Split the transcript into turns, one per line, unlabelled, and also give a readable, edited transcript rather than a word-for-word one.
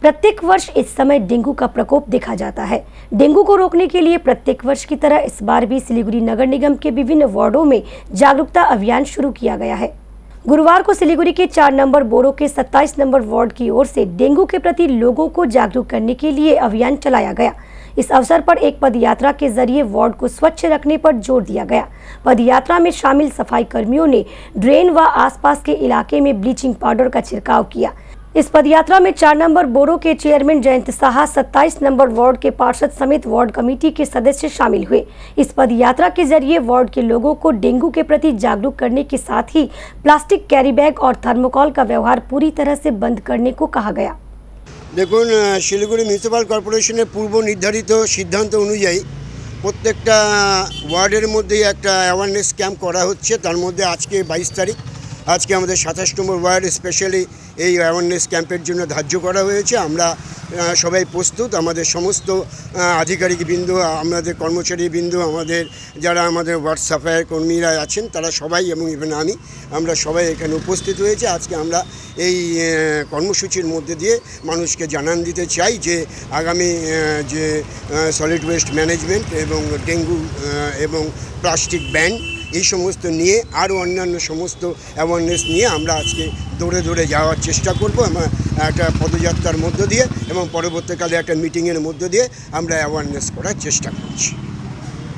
प्रत्येक वर्ष इस समय डेंगू का प्रकोप देखा जाता है। डेंगू को रोकने के लिए प्रत्येक वर्ष की तरह इस बार भी सिलीगुड़ी नगर निगम के विभिन्न वार्डों में जागरूकता अभियान शुरू किया गया है। गुरुवार को सिलीगुड़ी के 4 नंबर बोरो के 27 नंबर वार्ड की ओर से डेंगू के प्रति लोगों को जागरूक करने के लिए अभियान चलाया गया। इस अवसर पर एक पदयात्रा के जरिए वार्ड को स्वच्छ रखने पर जोर दिया गया। पदयात्रा में शामिल सफाई कर्मियों ने ड्रेन व आसपास के इलाके में ब्लीचिंग पाउडर का छिड़काव किया। इस पदयात्रा में 4 नंबर बोरो के chairman Jayant Saha, 27 number ward के पार्षद समेत वार्ड कमेटी के सदस्य शामिल हुए। इस पदयात्रा के जरिए वार्ड के लोगों को डेंगू के प्रति जागरूक करने के साथ ही प्लास्टिक कैरी बैग और थर्मोकॉल का व्यवहार पूरी तरह से बंद करने को कहा गया।
দেখুন, শিলিগুড়ি মিউনিসিপ্যাল কর্পোরেশনের পূর্ব নির্ধারিত সিদ্ধান্ত অনুযায়ী প্রত্যেকটা ওয়ার্ডের মধ্যেই একটা অ্যাওয়ারনেস ক্যাম্প করা হচ্ছে। তার মধ্যে আজকে 22 তারিখ, আজকে আমাদের 27 নম্বর ওয়ার্ড স্পেশালি এই অ্যাওয়ারনেস ক্যাম্পের জন্য ধার্য করা হয়েছে। আমরা সবাই প্রস্তুত। আমাদের সমস্ত আধিকারিকবৃন্দ, আমাদের কর্মচারীবৃন্দ, আমাদের যারা আমাদের ওয়ার্ড সাফাইয়ের কর্মীরা আছেন তারা সবাই এবং ইভেন আমরা সবাই এখানে উপস্থিত হয়েছে। আজকে আমরা এই কর্মসূচির মধ্যে দিয়ে মানুষকে জানান দিতে চাই যে আগামী যে সলিড ওয়েস্ট ম্যানেজমেন্ট এবং ডেঙ্গু এবং প্লাস্টিক ব্যান এই সমস্ত নিয়ে আরও অন্যান্য সমস্ত অ্যাওয়ারনেস নিয়ে আমরা আজকে দৌড়ে দৌড়ে যাওয়ার চেষ্টা করব। একটা পদযাত্রার মধ্য দিয়ে এবং পরবর্তীকালে একটা মিটিংয়ের মধ্য দিয়ে আমরা অ্যাওয়ারনেস করার চেষ্টা করছি।